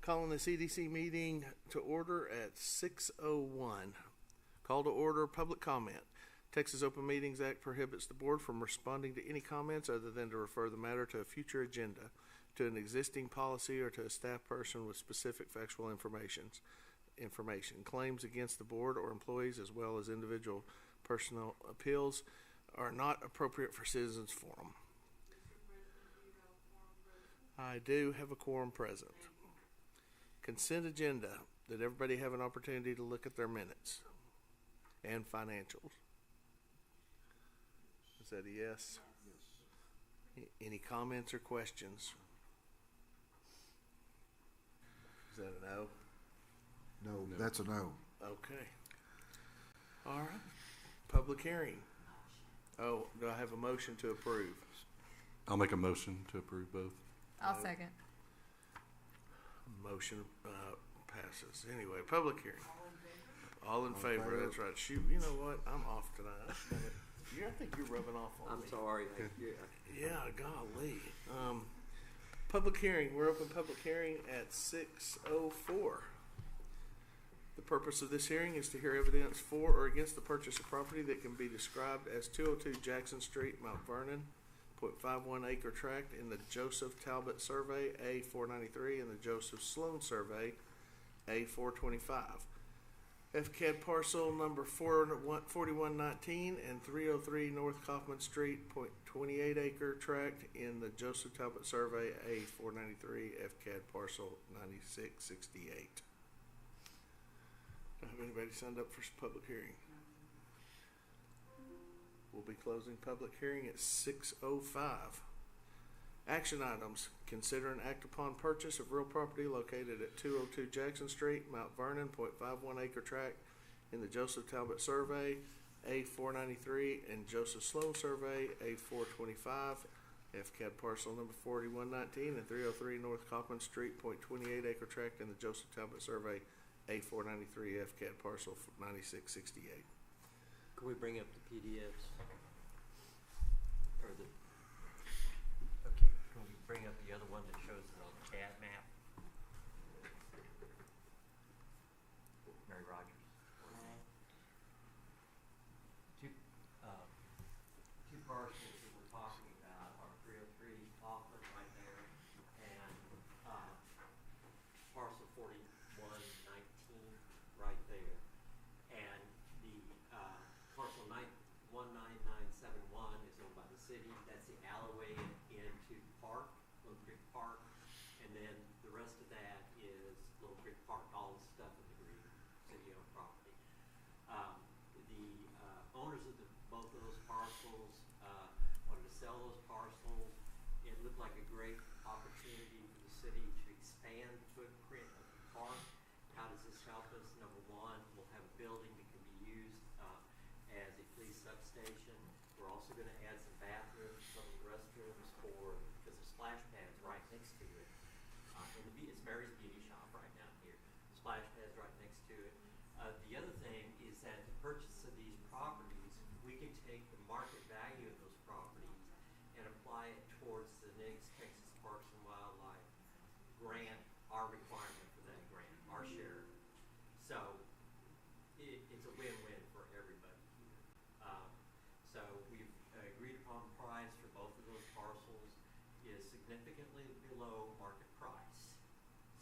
Calling this EDC meeting to order at 6:01. Call to order, public comment. Texas Open Meetings Act prohibits the board from responding to any comments other than to refer the matter to a future agenda, to an existing policy, or to a staff person with specific factual information. Claims against the board or employees, as well as individual personal appeals, are not appropriate for citizens forum. I do have a quorum present. Consent agenda. Did everybody have an opportunity to look at their minutes and financials? Is that a yes? Yes. Any comments or questions? Is that a no? No, that's a no. Okay. All right. Public hearing. Oh, do I have a motion to approve? I'll make a motion to approve both. I'll second. Motion passes. Anyway, public hearing. All in favor. That's right. Shoot, you know what? I'm off tonight. I think you're rubbing off on me. I'm sorry. Yeah, golly. Public hearing. We're open public hearing at 6:04. The purpose of this hearing is to hear evidence for or against the purchase of property that can be described as 202 Jackson Street, Mount Vernon, 0.51 acre tract in the Joseph Talbot Survey, A493, and the Joseph Sloan Survey, A425. FCAD parcel number 4119 and 303 North Kaufman Street, 0.28 acre tract in the Joseph Talbot Survey, A493, FCAD parcel 9668. Have anybody signed up for public hearing? We'll be closing public hearing at 6:05. Action items. Consider an act upon purchase of real property located at 202 Jackson Street, Mount Vernon, 0.51 acre tract in the Joseph Talbot Survey, A493, and Joseph Sloan Survey, A425, FCAD parcel number 4119 and 303 North Kaufman Street, 0.28 acre tract in the Joseph Talbot Survey, A493, FCAD parcel 9668. Can we bring up the PDFs? Or the, okay, can we bring up the other one that shows it on the CAD map? Mary Rogers. Two parcels that we're talking about are 303 Kaufman right there and parcel 4119 right there. And the parcel 19971 is owned by the city. That's the alleyway into the park, Little Creek Park. And then the rest of that is Little Creek Park, all the stuff in the green city-owned property. The owners of both of those parcels wanted to sell those parcels. It looked like a great opportunity for the city to expand the footprint of the park. How does this help us? Number one, we'll have a building that can be used as a police substation. We're also going to add some bathrooms, some restrooms because the splash pad's right next to it. It's Mary's Beauty Shop right down here. The splash pad's right next to it. The other thing is that the purchase of these properties, we can take the market value of those properties and apply it towards the next Texas Parks and Wildlife grant, our requirement for that grant, our share. So it's a win-win for everybody here. So we've agreed upon the price for both of those parcels is significantly below market price.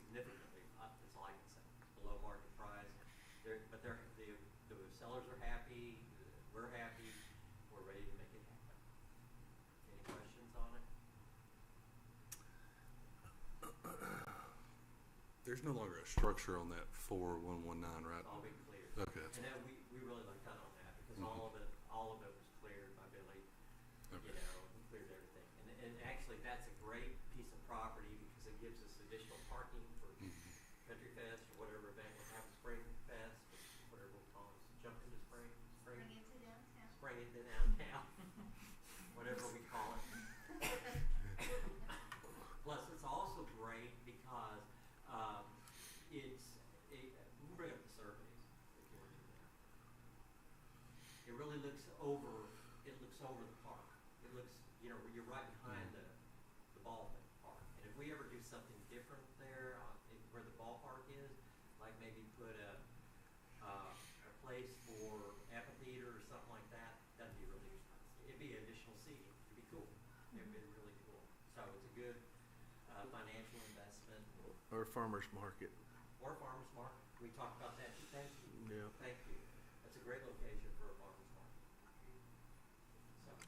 Significantly, that's all I can say. Below market price. The sellers are happy. We're happy. We're ready to make it happen. Any questions on it? There's no longer a structure on that 4119, right? It's all been cleared. Okay. And then we really looked out on that because all of it was cleared by Billy. Okay. You know, he cleared everything. And actually that's a great piece of property because it gives us additional parking for Country Fest or whatever event we have, Spring Fest, whatever we'll call it. Jump into spring into downtown. Spring into downtown. Whatever we call it. Plus it's also great because we'll bring up the surveys if you want to do that. It really looks over the park. It looks, you're right behind the ball park. And if we ever do something different there, where the put a place for amphitheater or something like that, that'd be really expensive. It'd be additional seating. It'd be cool. It'd be really cool. So it's a good financial investment. Or a farmer's market. Or farmer's market. We talked about that too. Thank you. Yeah. Thank you. That's a great location for a farmer's market.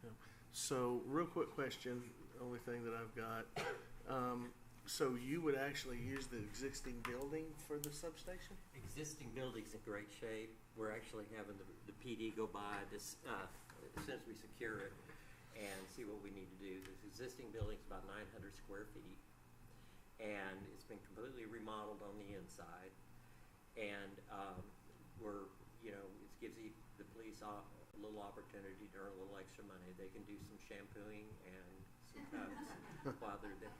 So. So, real quick question, only thing that I've got. So you would actually use the existing building for the substation? Existing building's in great shape. We're actually having the PD go by this, as soon as we secure it and see what we need to do. This existing building's about 900 square feet, and it's been completely remodeled on the inside. And we're, it gives the police a little opportunity to earn a little extra money. They can do some shampooing and some cuts while they're there.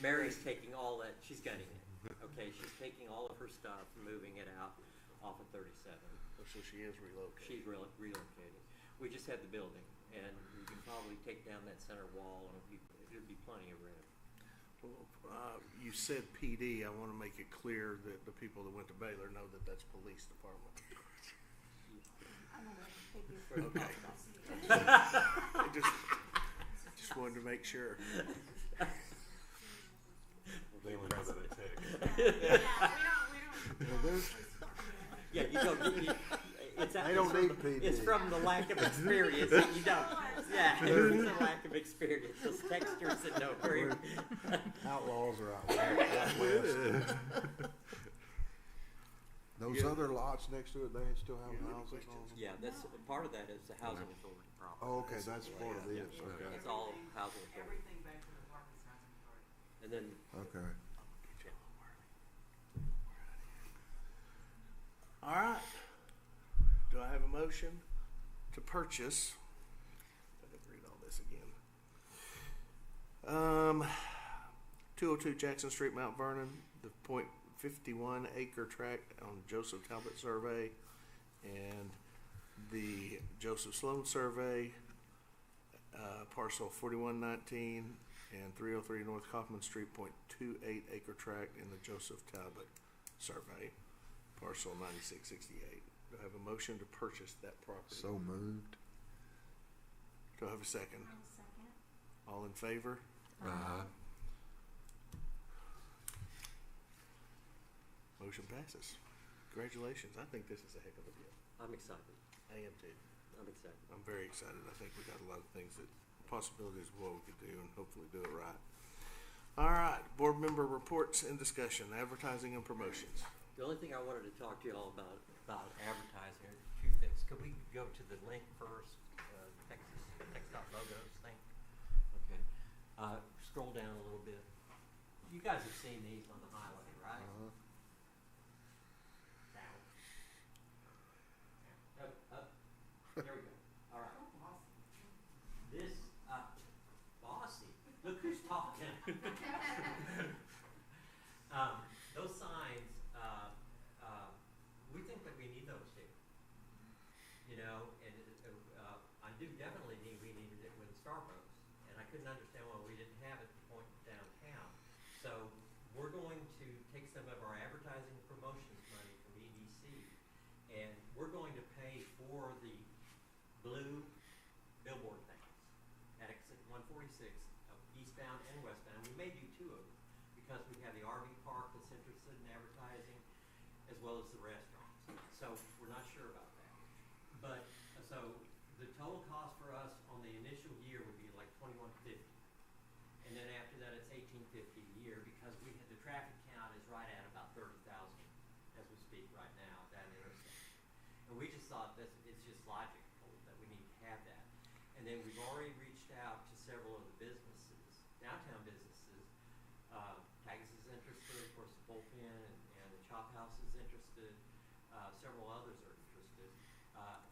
Mary's taking all that, she's gutting it. Okay, she's taking all of her stuff, moving it out off of 37. So she is relocating. She's relocating. We just had the building, and we can probably take down that center wall, and there'd be plenty of room. Well, you said PD. I want to make it clear that the people that went to Baylor know that that's police department. Okay. I just wanted to make sure. They only know that at Tech. Yeah, you don't. They don't need PD. It's from the lack of experience that you don't. Yeah, it's a lack of experience. Those textures that know very. Outlaws are out west. Those other lots next to it, they still have houses on them? Yeah, that's part of that is the housing authority property. Oh, okay, that's part of this, okay. It's all housing authority. Everything back to the apartment's housing authority. And then. Okay. All right. Do I have a motion to purchase? I didn't read all this again. 202 Jackson Street, Mount Vernon, the .51 acre tract on Joseph Talbot survey, and the Joseph Sloan survey, parcel 4119 and 303 North Kaufman Street, .28 acre tract in the Joseph Talbot survey, parcel 9668. Do I have a motion to purchase that property? So moved. Do I have a second? I'll second. All in favor? Motion passes. Congratulations. I think this is a heck of a deal. I'm excited. I am too. I'm excited. I'm very excited. I think we got a lot of things possibilities of what we could do and hopefully do it right. All right. Board member reports and discussion, advertising and promotions. The only thing I wanted to talk to you all about advertising are two things. Could we go to the link first, Text.logos thing? Okay. Scroll down a little bit. You guys have seen these on the highway, right? Down. Up. There we go. All right. This, bossy. Look who's talking. Those signs, we think that we need those here. And I do definitely think we needed it with Starbucks, and I couldn't understand why we didn't have it at the point downtown. So we're going to take some of our advertising and promotions money from EDC, and we're going to pay for the blue billboard things at exit 146, eastbound and westbound. We may do two of them because we have the RV park that's interested in advertising, as well as the restaurants. So we're not sure about that. But so the total cost for us on the initial year would be like $21.50, and then after that it's $18.50 a year because the traffic count is right at about 30,000 as we speak right now at that intersection. And we just thought that it's just logical that we need to have that. And then we've already reached out to several of the businesses, downtown businesses. Tags is interested, of course, the Bullpen and the Chop House is interested. Several others are interested.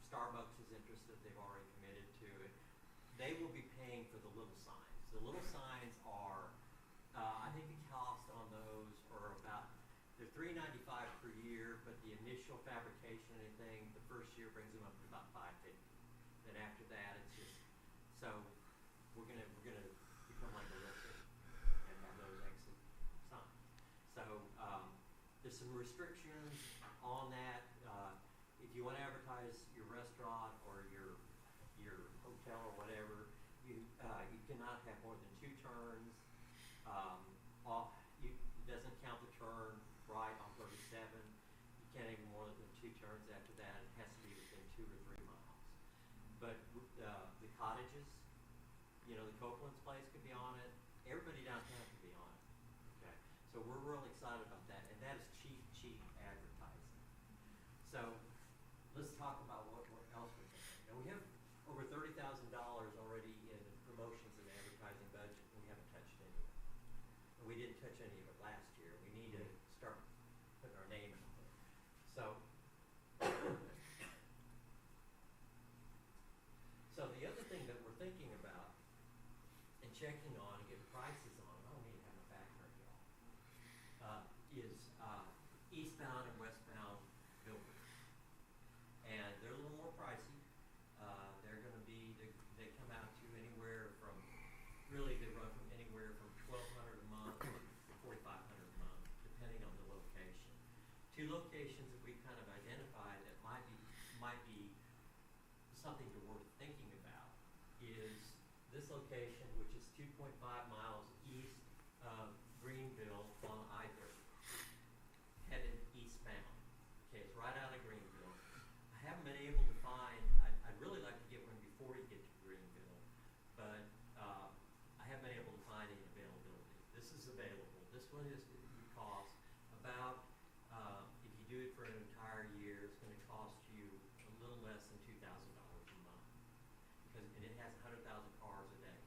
Starbucks is interested. They've already committed to it. They will be paying for the little signs. The little signs are, I think the cost on those are about, they're $3.95 per year, but the initial fabrication and everything, the first year brings them up to about $5.50. Then after that, it's just, so we're gonna become like a realtor and have those exit signs. So there's some restrictions on you wanna advertise your restaurant or your hotel or whatever, you cannot have more than 2 turns. It doesn't count the turn right on 37. You can't have more than 2 turns after that. It has to be within 2 or 3 miles. But the cottages, the Copeland's place could be on it. Everybody downtown could be on it. Okay, so we're really excited about that, and that is cheap advertising. So let's talk about what else we're thinking. Now we have over $30,000 already in promotions and advertising budget. We haven't touched any of it. And we didn't touch any of it last year. We need to start putting our name out there. So the other thing that we're thinking about and checking on and getting prices on, I don't need to have my back hurt, y'all, is eastbound and westbound billboards. And they're a little more pricey. They're going to be, they come out to anywhere from, really they run from anywhere from $1,200 a month to $4,500 a month, depending on the location. 2 locations that we kind of identified that might be something to worth thinking about is this location, which is 2.5 miles east of Greenville on I-30, headed eastbound. Okay, it's right out of Greenville. I haven't been able to find, I'd really like to get one before you get to Greenville, but I haven't been able to find any availability. This is available. This one would cost about, if you do it for an entire year, it's going to cost you a little less than $2,000 a month. And it has 100,000 cars a day.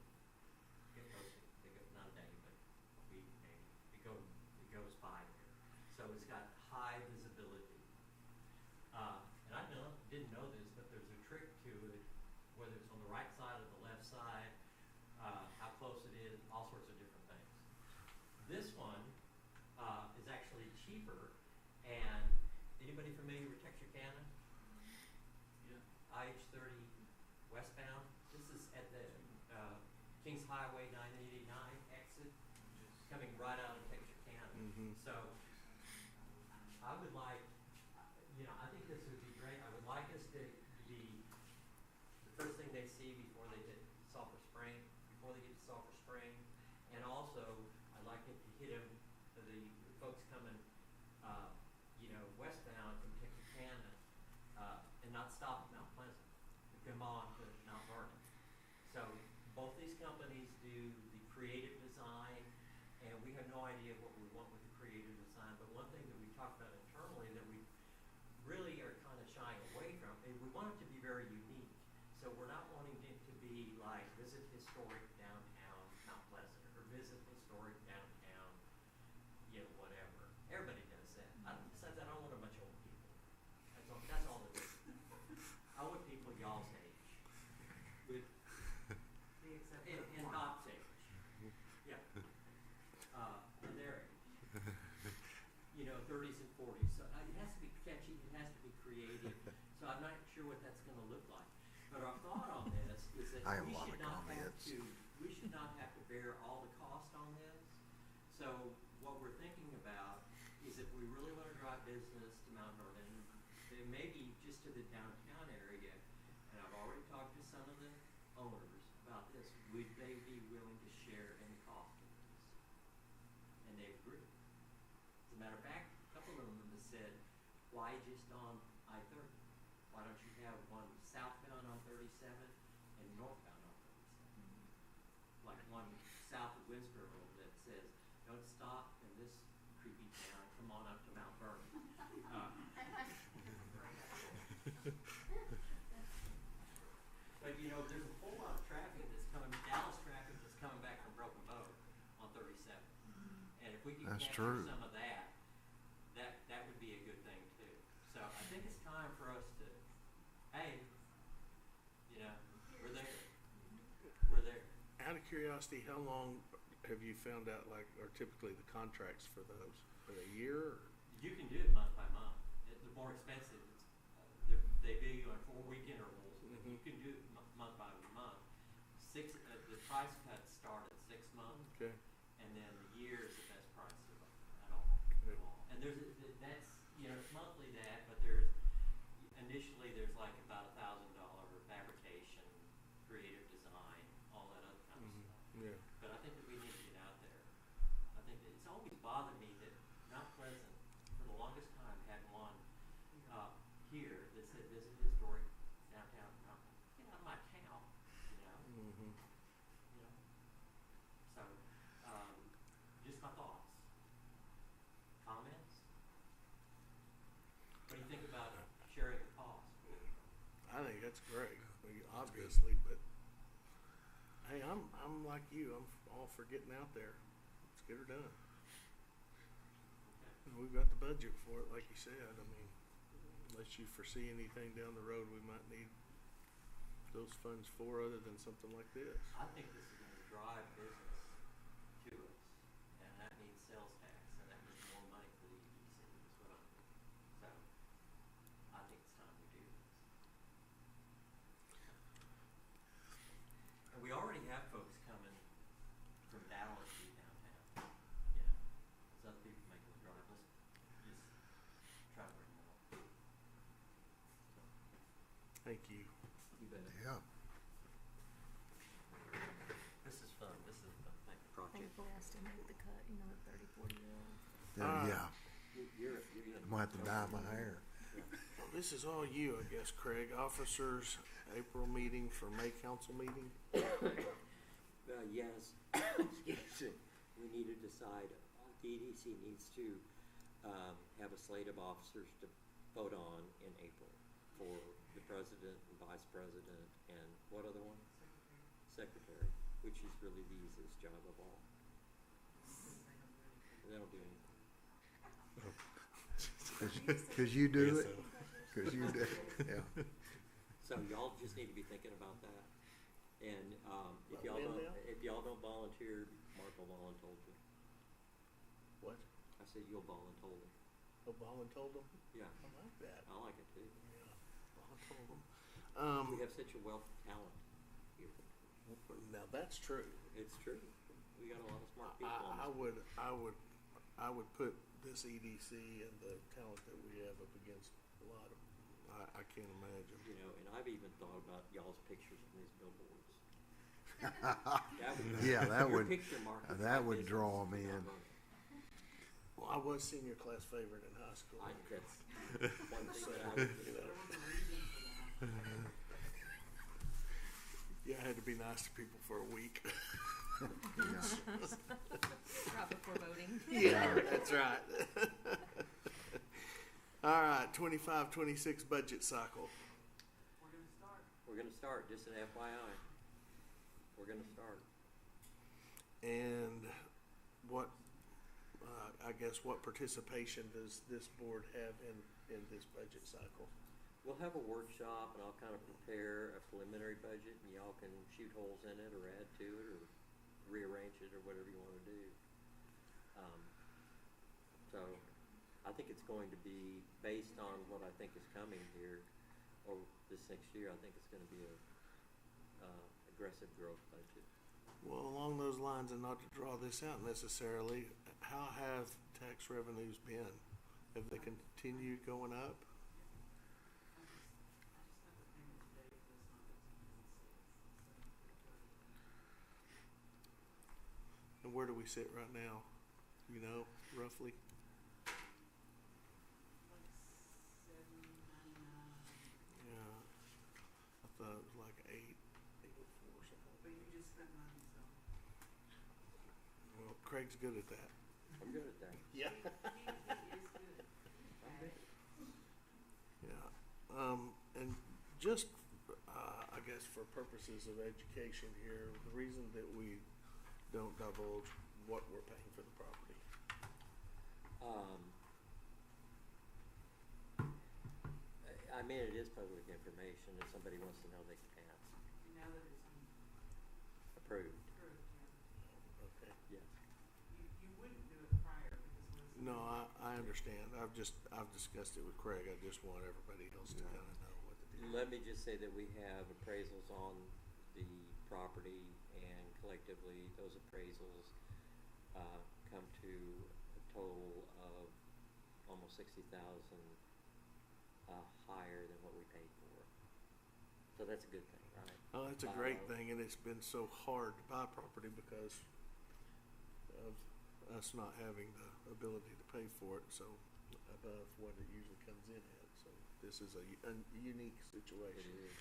Not a day, but a week maybe. It goes by there. So it's got high visibility. And I didn't know this, but there's a trick to it, whether it's on the right side or the left side, how close it is, all sorts of different things. This one is actually cheaper, and anybody familiar with Texarkana? Yeah. IH-30 westbound. This is at the Kings Highway 989 exit, coming right out of Texarkana. So I would like, I think this would be great. I would like us to be the first thing they see before they get to Sulphur Springs, and also I'd like it to hit them, the folks coming, westbound from Texarkana, and not stop at Mount Pleasant, to come on to Mount Vernon. So both these companies do the creative design, and we have no idea what we want with the creative design, but one thing that we talked about internally that we really are kind of shying away from, and we want it to be very unique. So we're not wanting it to be like visit historic downtown Mount Pleasant, or visit historic downtown, whatever. Everybody does that. Besides that, I don't want a bunch of old people. That's all it is. I want people y'all's age. With and Bob's age. Yeah. And their age. 30s and 40s. So it has to be catchy, it has to be creative. So I'm not sure what that's going to look like. But our thought on this is that I have a we lot should of not comments. should not have to bear all the cost on this. So what we're thinking about is if we really want to drive business to Mount Vernon, then maybe just to the downtown area, and I've already talked to some of the owners about this, would they be willing to share in the cost of this? And they've agreed. As a matter of fact, a couple of them have said, why just on I-30? Why don't you have one southbound on 37 and northbound on 37? Like one south of Winsboro that says, don't stop in this creepy town, come on up to Mount Vernon. But there's a whole lot of traffic that's coming, Dallas traffic that's coming back from Broken Bow on 37. And if we can capture some of that would be a good thing too. So I think it's time for us to, hey, we're there. We're there. Out of curiosity, how long have you found out, are typically the contracts for those? Are they a year? Or? You can do it month by month. The more expensive, they bill you on 4-week intervals. Mm-hmm. You can do it month by month. The price cuts start at 6 months. Okay. And then the year is the best price at all. Okay. And it's monthly but there's initial Yeah. But I think that we need to get out there. I think that it's always bothered me that Mount Pleasant, for the longest time, had one here that said visit historic downtown. Get out of my town, you know. Mm-hmm. You know. So, just my thoughts. Comments? What do you think about sharing the cost? I think that's great, obviously, but hey, I'm like you. I'm all for getting out there. Let's get her done. Okay. And we've got the budget for it, like you said. I mean, unless you foresee anything down the road we might need those funds for other than something like this. I think this is going to drive business to us, and that means sales tax, and that means more money for the EDC as well. So, I think it's time we do this. And we already have folks coming from Dallas to downtown, you know, so other people make the drive. Let's just try to bring more. Thank you. You bet. Yeah. This is fun. This is a fun thing. Project. Thankfully, I still make the cut, you know, at 30, 40-year-old. Yeah. You're I'm gonna have to dye my hair. Well, this is all you, I guess, Craig. Officers, April meeting for May council meeting. Yes, excuse me, we need to decide, the EDC needs to have a slate of officers to vote on in April for the president and vice president and what other one? Secretary, which is really the easiest job of all. They don't do anything. Cause you do Guess it. so. Cause you do, yeah. So y'all just need to be thinking about that. And if About y'all when don't, now? if y'all don't volunteer, Mark will volunteer you. What? I said you'll volunteer him. Oh, Ballin told them? Yeah, I like that. I like it too. Yeah, Ballin told them. We have such a wealth of talent here. Now that's true. It's true. We got a lot of smart people on this. I would put this EDC and the talent that we have up against a lot of. I can't imagine. You know, and I've even thought about y'all's pictures on these billboards. That would, Yeah, that your would, picture, Mark, is that my would business. draw 'em in. Well, I was senior class favorite in high school. That's one thing So, that I would you do. know. Yeah, I had to be nice to people for a week. Right before voting. Yeah, that's right. All right, 25-26 budget cycle. We're gonna start. We're gonna start, just an FYI. We're gonna start. And what, I guess, what participation does this board have in this budget cycle? We'll have a workshop and I'll kind of prepare a preliminary budget and y'all can shoot holes in it or add to it or rearrange it or whatever you wanna do. So, I think it's going to be based on what I think is coming here over this next year. I think it's gonna be a, aggressive growth budget. Well, along those lines, and not to draw this out necessarily, how have tax revenues been? Have they continued going up? I just got the payment today for this month, it's And where do we sit right now? You know, roughly? like $7.99. Yeah. I thought it was like 804 something. But you just spent money, so. Well, Craig's good at that. I'm good at that. Yeah. He is good. I'm good. Yeah. And just, I guess for purposes of education here, the reason that we don't divulge what we're paying for the property. I mean, it is public information. If somebody wants to know, they can ask. Now that it's Approved, approved, yeah. Okay. yes. You wouldn't do it prior because what is. No, I understand. I've discussed it with Craig. I just want everybody else to kind of know what to do. Let me just say that we have appraisals on the property and collectively those appraisals come to a total of almost 60,000 higher than what we paid for. So that's a good thing, right? Oh, that's a Buy great low. thing, and it's been so hard to buy property because of us not having the ability to pay for it, so above what it usually comes in at. So this is a unique It situation. is.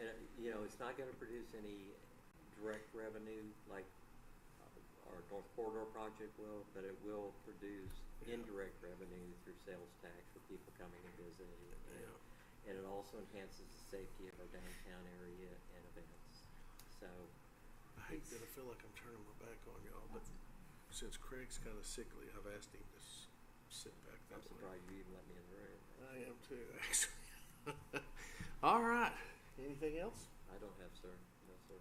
And, you know, it's not gonna produce any direct revenue like our North Corridor project will, but it will produce Yeah. indirect revenue through sales tax for people coming and visiting. Yeah. And it also enhances the safety of our downtown area and events. So, I hate that I feel like I'm turning my back on y'all, but since Craig's kind of sickly, I've asked him to sit back I'm that way. surprised you even let me in the room. I am too, actually. All right. Anything else? I don't have, sir. No, sir.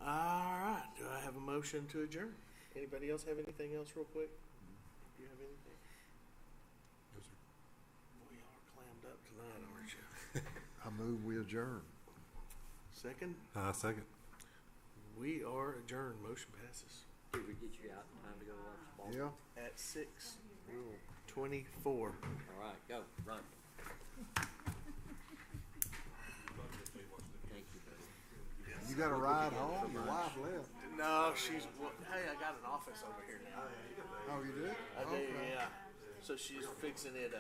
All right. Do I have a motion to adjourn? Anybody else have anything else real quick? Do you have anything? Yes, sir. Boy, y'all are clammed up tonight, aren't you? I move we adjourn. Second? Second. We are adjourned. Motion passes. Did we get you out in time to go watch the ball? Yeah. At 6:24. All right, go, run. Thank you, buddy. You got a ride home? Your wife left. No, she's. Well, hey, I got an office over here now. Oh, you did? I do, Okay. yeah. So she's fixing it up.